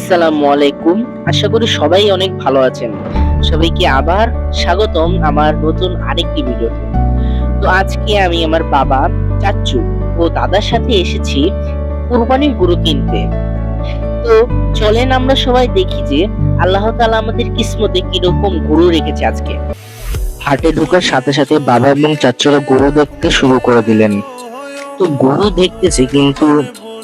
আসসালামু আলাইকুম। আশা করি সবাই অনেক ভালো আছেন। সবাইকে আবার স্বাগতম আমার নতুন আরেকটি ভিডিওতে। তো আজকে আমি আমার বাবা, চাচ্চু ও দাদার সাথে এসেছি কুরবানির গরু কিনতে। তো চলেন আমরা সবাই দেখি যে আল্লাহ তাআলা আমাদের কিসমতে কিরকম গরু রেখেছে আজকে। হাটে ঢোকার সাথে সাথে বাবা এবং চাচ্চুরা গরু দেখতে শুরু করে দিলেন। তো গরু দেখতেছে কিন্তু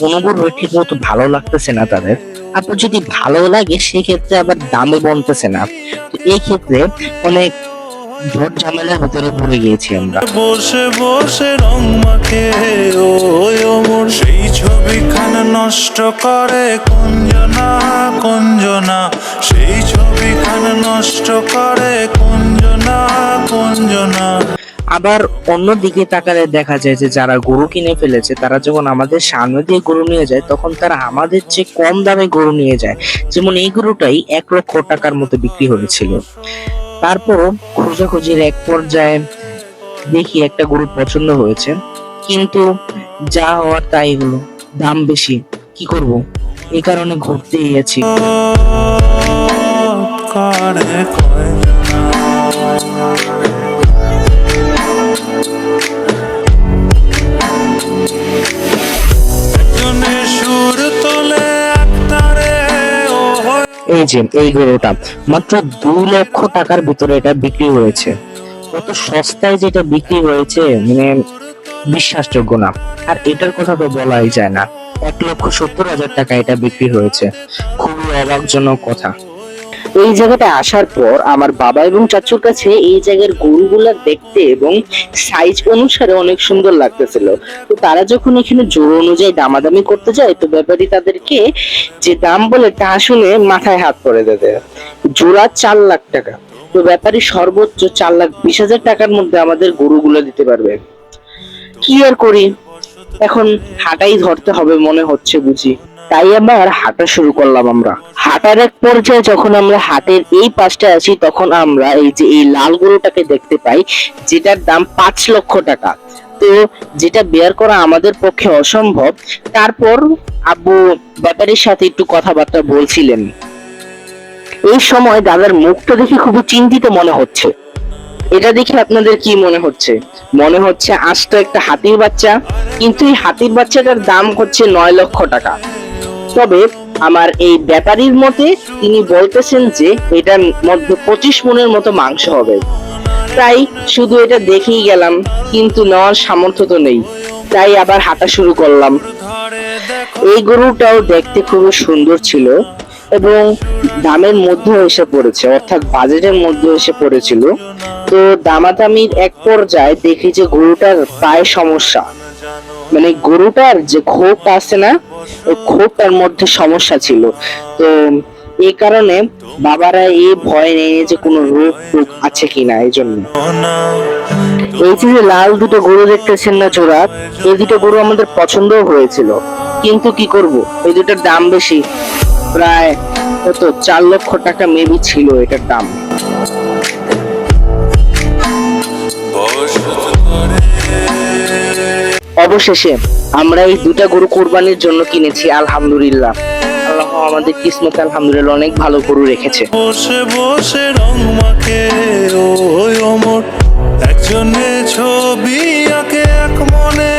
কোনো গরু ঠিক মতো ভালো লাগতেছে না তাদের। আপনার যদি ভালো লাগে সেক্ষেত্রে আবার দামে বলতেছে না। তো এই ক্ষেত্রে অনেক ঝড় ঝামেলার ভিতরে পড়ে গিয়েছি আমরা। বসে বসে রং মাখে ওই ওমর সেই ছবিখানা নষ্ট করে কুঞ্জনা কুঞ্জনা, সেই ছবিখানা নষ্ট করে কুঞ্জনা কুঞ্জনা। আবার অন্যদিকে তাকালে দেখা যায় যে যারা গরু কিনে ফেলেছে তারা যখন আমাদের সামনে দিয়ে গরু নিয়ে যায় তখন তারা আমাদের চেয়ে কম দামে গরু নিয়ে যায়। যেমন এই গরুটাই 1 লক্ষ টাকার মতো বিক্রি হয়েছিল। তারপরও খোঁজাখুঁজির এক পর্যায়ে দেখি একটা গরু পছন্দ হয়েছে, কিন্তু যা হওয়ার তাই হলো, দাম বেশি। কি করব, এই কারণে ঘুরতেই গেছি। কারে কয়জনা একজনে সুর তোলে একতারে ও হয়। এই যে এই গরুটা মাত্র 2 লক্ষ টাকার ভিতরে এটা বিক্রি হয়েছে। কত সস্তায় যেটা বিক্রি হয়েছে মানে বিশ্বাসযোগ্য না। আর এটার কথা তো বলাই যায় না, 1,70,000 টাকা এটা বিক্রি হয়েছে। খুবই অবাকজনক কথা। এই জায়গাটা আসার পর আমার বাবা এবং চাচুর কাছে এই জায়গার গরুগুলা দেখতে এবং সাইজ অনুসারে অনেক সুন্দর লাগতেছিল। তো তারা যখন এখানে জোড়া অনুযায়ী দামাদামি করতে যায় তো ব্যাপারী তাদেরকে যে দাম বলে তা শুনে মাথায় হাত পড়ে দেয়। জোড়া 4 লাখ টাকা। তো ব্যাপারী সর্বোচ্চ 4,20,000 টাকার মধ্যে আমাদের গরুগুলো দিতে পারবে। কি আর করি, এখন হাঁটাই ধরতে হবে মনে হচ্ছে বুঝি। তাই আবার হাঁটা শুরু করলাম আমরা। হাঁটার এক পর্যায়ে যখন আমরা হাটের এই পাশটা আছি তখন আমরা এই যে এই লাল গরুটাকে দেখতে পাই, যেটার দাম 5 লক্ষ টাকা। তো যেটা বের করা আমাদের পক্ষে অসম্ভব। তারপর আব্বু ব্যাপারীর সাথে একটু কথাবার্তা বলছিলেন। এই সময় দাদার মুখটা দেখে খুবই চিন্তিত মনে হচ্ছে। এটা দেখে আপনাদের কি মনে হচ্ছে? মনে হচ্ছে আস্ত একটা হাতির বাচ্চা, কিন্তু এই হাতির বাচ্চাটার দাম হচ্ছে 9 লক্ষ টাকা। তবে আমার এই ব্যাপারীর মতে তিনি বলতেছেন যে এটার মধ্যে 25 মনের মতো মাংস হবে। তাই শুধু এটা দেখেই গেলাম, কিন্তু নেওয়ার সামর্থ্য তো নেই। তাই আবার হাঁটা শুরু করলাম। এই গরুটাও দেখতে খুবই সুন্দর ছিল এবং দামের মধ্যে এসে পড়েছে, অর্থাৎ বাজেটের মধ্যে এসে পড়েছিল। তো দামাদামির এক পর্যায়ে দেখি যে গরুটার পায়ে সমস্যা, মানে গরুটার যে খোপটা আছে না, ওই খোপটার মধ্যে সমস্যা ছিল। তো এই কারণে বাবারা এই ভয় নেই যে কোনো রোগ টোগ আছে কিনা, এই জন্য। এই যে লাল দুটো গরু দেখতেছেন না জোড়া, এই দুটো গরু আমাদের পছন্দও হয়েছিল, কিন্তু কি করব, এই দুটোর দাম বেশি। প্রায় কত 4 লক্ষ টাকা মেবি ছিল এটার দাম। অবশেষে আমরা এই দুটা গরু কোরবানির জন্য কিনেছি। আলহামদুলিল্লাহ, আল্লাহ আমাদের কিসমতে আলহামদুলিল্লাহ অনেক ভালো গরু রেখেছে। বসে বসে রং মাখে ওই ওমর একজনে ছবি আঁকে এক মনে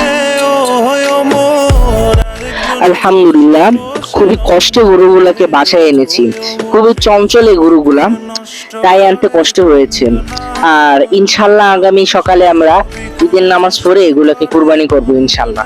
ওই ওমর। আলহামদুলিল্লাহ, খুবই কষ্টে গরুগুলাকে বাসায় এনেছি। খুবই চঞ্চল এই গরুগুলা, তাই আনতে কষ্ট হয়েছে। আর ইনশাল্লাহ আগামী সকালে আমরা ঈদের নামাজ পড়ে এগুলাকে কুরবানি করবো ইনশাল্লাহ।